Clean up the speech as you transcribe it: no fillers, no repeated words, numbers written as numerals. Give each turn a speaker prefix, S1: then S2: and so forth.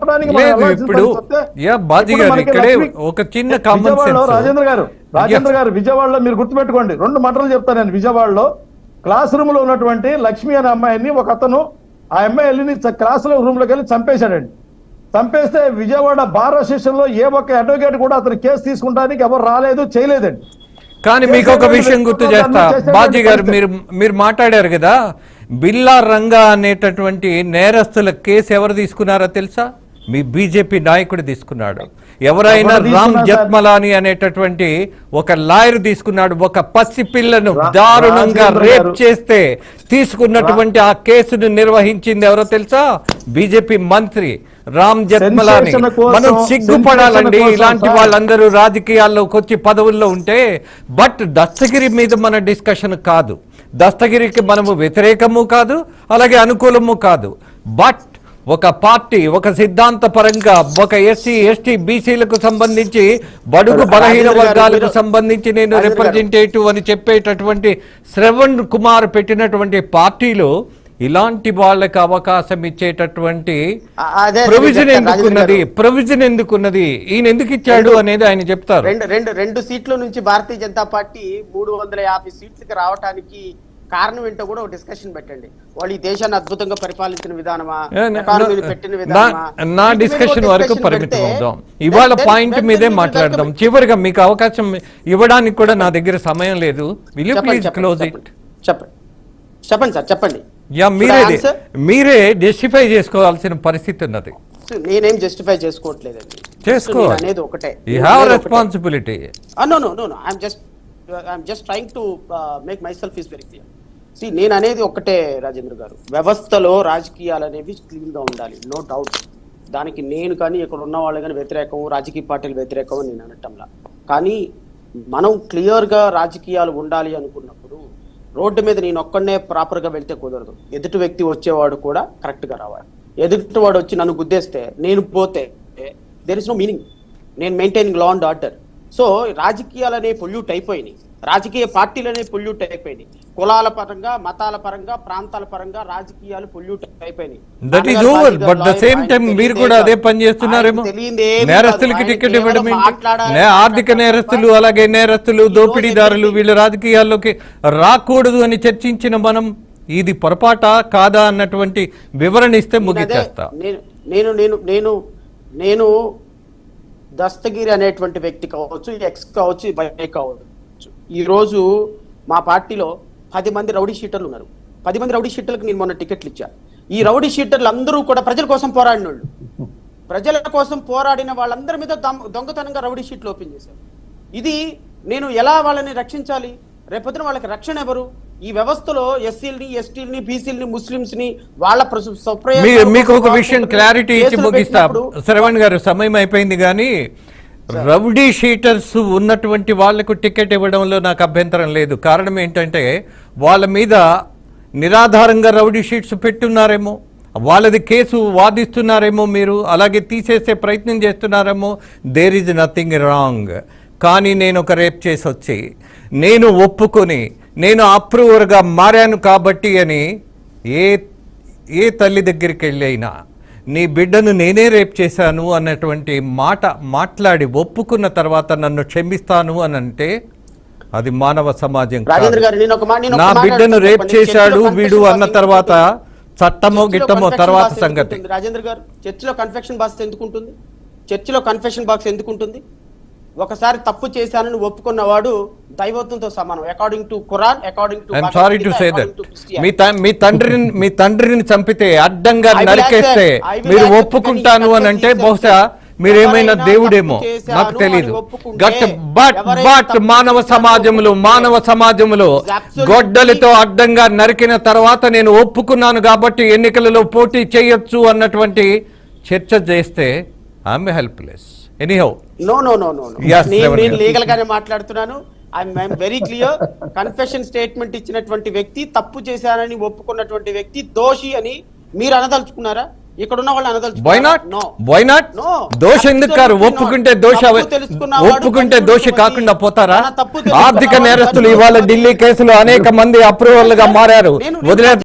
S1: ఇప్పుడు ఒక చిన్న
S2: రాజేంద్ర గారు విజయవాడలో మీరు గుర్తుపెట్టుకోండి, 2 మాటలు చెప్తాను నేను. విజయవాడలో క్లాస్ రూమ్ లో ఉన్నటువంటి లక్ష్మి అనే అమ్మాయిని ఒక అతను ఆ అమ్మాయి వెళ్ళి క్లాస్ రూమ్ లోకి వెళ్ళి చంపేశాడండి. చంపేస్తే విజయవాడ బార్ అసోసియేషన్ లో ఏ ఒక్క అడ్వకేట్ కూడా అతను కేసు తీసుకుంటానికి ఎవరు రాలేదు, చేయలేదండి.
S1: కానీ మీకు ఒక విషయం గుర్తు చేస్తా, బాజీ గారు మీరు మాట్లాడారు కదా, బిల్లా రంగా అనేటటువంటి నేరస్తుల కేసు ఎవరు తీసుకున్నారో తెలుసా? మీ బీజేపీ నాయకుడు తీసుకున్నాడు. ఎవరైనా రామ్ జత్మలాని అనేటటువంటి ఒక లాయర్ తీసుకున్నాడు. ఒక పసి పిల్లను దారుణంగా రేప్ చేస్తే తీసుకున్నటువంటి ఆ కేసును నిర్వహించింది ఎవరో తెలుసా? బీజేపీ మంత్రి రామ్ జత్మలాని. మనం సిగ్గుపడాలండి ఇలాంటి వాళ్ళందరూ రాజకీయాల్లోకి వచ్చి పదవుల్లో ఉంటే. బట్ దస్తగిరి మీద మన డిస్కషన్ కాదు. దస్తగిరికి మనము వ్యతిరేకము కాదు, అలాగే అనుకూలము కాదు. బట్ ఒక పార్టీ ఒక సిద్ధాంత పరంగా ఒక ఎస్సీ ఎస్టీ బీసీలకు సంబంధించి బడుగు బలహీన వర్గాలకు సంబంధించి నేను రిప్రజెంటేటివ్ అని చెప్పేటటువంటి శ్రవణ్ కుమార్ పెట్టినటువంటి పార్టీలో ఇలాంటి వాళ్ళకి అవకాశం ఇచ్చేటటువంటి ప్రొవిజన్ ఎందుకున్నది ఈయన ఎందుకు ఇచ్చాడు అనేది ఆయన చెప్తారు.
S3: రెండు సీట్ల నుంచి భారతీయ జనతా పార్టీ 350 సీట్లకి రావడానికి కారణం ఏంటో కూడా ఒక డిస్కషన్ పెట్టండి. వాళ్ళు ఈ దేశాన్ని అద్భుతంగా పరిపాలించిన విధానమా, పెట్టిన విధానమా?
S1: నా డిస్కషన్ వరకు పరిమితం అవుదాం. ఇవాళ పాయింట్ మీదే మాట్లాడదాం. చివరిగా మీకు అవకాశం ఇవ్వడానికి కూడా నా దగ్గర సమయం లేదు. Will you please close it?
S3: చెప్పండి సార్, చెప్పండి.
S1: మీరే జస్టిఫై చేసుకోవాల్సిన పరిస్థితి ఉన్నది.
S3: నేనేం జస్టిఫై చేసుకోవట్లేదండి. అనేది ఒకటే,
S1: you have responsibility.
S3: I'm just trying to make myself is very clear. నేను అనేది ఒకటే రాజేంద్ర గారు, వ్యవస్థలో రాజకీయాలు అనేవి క్లీన్ గా ఉండాలి, నో డౌట్. దానికి నేను కానీ ఇక్కడ ఉన్న వాళ్ళు కానీ వ్యతిరేకం, రాజకీయ పార్టీలు వ్యతిరేకం అని నేను అనటంలా. కానీ మనం క్లియర్ గా రాజకీయాలు ఉండాలి అనుకున్నప్పుడు రోడ్డు మీద నేను ఒక్కడనే ప్రాపర్ గా వెళ్తే కుదరదు. ఎదుటి వ్యక్తి వచ్చేవాడు కూడా కరెక్ట్ గా రావాలి. ఎదుటి వాడు వచ్చి నన్ను గుద్దేస్తే నేను పోతే దేర్ ఇస్ నో మీనింగ్. నేను maintaining law and order. So రాజకీయాలనే పొల్యూట్ అయిపోయినాయి, రాజకీయ పార్టీలనే పొల్యూట్ అయిపోయినాయి, కులాల పరంగా, మతాల పరంగా, ప్రాంతాల పరంగా రాజకీయాలు పొల్యూట్ అయిపోయినాయి.
S1: That is over. But the same time మీరు కూడా అదే పని చేస్తున్నారేమో. నేరస్తులకి టికెట్ ఇవ్వడం, ఆర్థిక నేరస్తులు అలాగే నేరస్తులు దోపిడీదారులు వీళ్ళు రాజకీయాల్లోకి రాకూడదు అని చర్చించిన మనం ఇది పొరపాటా కాదా అన్నటువంటి వివరణ ఇస్తే ముగిచేస్తా.
S3: నేను దస్తగిరి అనేటువంటి వ్యక్తి కావచ్చు, ఎక్స్ కావచ్చు, వై కావచ్చు, ఈ రోజు మా పార్టీలో 10 మంది రౌడీ షీటర్లు ఉన్నారు. 10 మంది రౌడీ షీటర్లకు నేను మొన్న టికెట్లు ఇచ్చా. ఈ రౌడీ షీటర్లు అందరూ కూడా ప్రజల కోసం పోరాడిన వాళ్ళు. ప్రజల కోసం పోరాడిన వాళ్ళందరి మీద దొంగతనంగా రౌడీ షీట్లు ఓపెన్ చేశారు. ఇది నేను ఎలా వాళ్ళని రక్షించాలి? రేపొద్దున వాళ్ళకి రక్షణ ఎవరు? ఈ వ్యవస్థలో ఎస్సీలని, ఎస్టీలని, బీసీలని, ముస్లింస్ ని వాళ్ళ
S1: మీకు ఒక విషయం క్లారిటీ ఇచ్చి ముగిస్తా. శ్రవణ్ గారు, సమయం అయిపోయింది. కానీ రౌడీ షీటర్స్ ఉన్నటువంటి వాళ్లకు టికెట్ ఇవ్వడంలో నాకు అభ్యంతరం లేదు. కారణం ఏంటంటే వాళ్ళ మీద నిరాధారంగా రౌడీ షీట్స్ పెట్టున్నారేమో, వాళ్ళది కేసు వాదిస్తున్నారేమో, మీరు అలాగే తీసేసే ప్రయత్నం చేస్తున్నారేమో. There is nothing wrong. కానీ నేను ఒక రేప్ చేసి వచ్చి నేను ఒప్పుకొని నేను అప్రూవర్గా మారాను కాబట్టి అని ఏ తల్లి దగ్గరికి వెళ్ళైనా నీ బిడ్డను నేనే రేప్ చేశాను అన్నటువంటి మాట మాట్లాడి ఒప్పుకున్న తర్వాత నన్ను క్షమిస్తాను అని అంటే అది మానవ సమాజం కాదు. నా బిడ్డను రేప్ చేశాడు వీడు అన్న తర్వాత చట్టమో గిట్టమో తర్వాత సంగతి.
S3: రాజేంద్ర గారు, చర్చిలో కన్ఫెషన్ బాక్స్ ఎందుకుంటుంది? చర్చిలో కన్ఫెషన్ బాక్స్ ఎందుకుంటుంది? ఒకసారి తప్పు చేశానని ఒప్పుకున్నవాడు దైవత్వంతో సమానం, according to Quran, according to
S1: I'm sorry to say that. మీ తండ్రిని చంపితే అడ్డంగా నరికేస్తే మీరు ఒప్పుకుంటాను అని అంటే బహుశా మీరేమైనా దేవుడేమో నాకు తెలియదు. బట్ మానవ సమాజంలో గొడ్డలితో అడ్డంగా నరికిన తర్వాత నేను ఒప్పుకున్నాను కాబట్టి ఎన్నికలలో పోటీ చేయొచ్చు అన్నటువంటి చర్చ చేస్తే ఐఎమ్ హెల్ప్లెస్. ఎనీహౌ
S3: నో నేను లీగల్ గానే మాట్లాడుతున్నాను. I'm very clear. Confession statement ఇచ్చినటువంటి వ్యక్తి, తప్పు చేశానని ఒప్పుకున్నటువంటి వ్యక్తి దోషి అని మీరు అనదలుచుకున్నారా? ఇక్కడ ఉన్న వాళ్ళు
S1: అనదలుచుకున్నారా? దోష ఎందుకు కారు? ఒప్పుకుంటే దోష కాకుండా పోతారా? ఆర్థిక నేరస్తులు ఇవాళ ఢిల్లీ కేసులో అనేక మంది అప్రూవల్ గా మారారు. వదిలే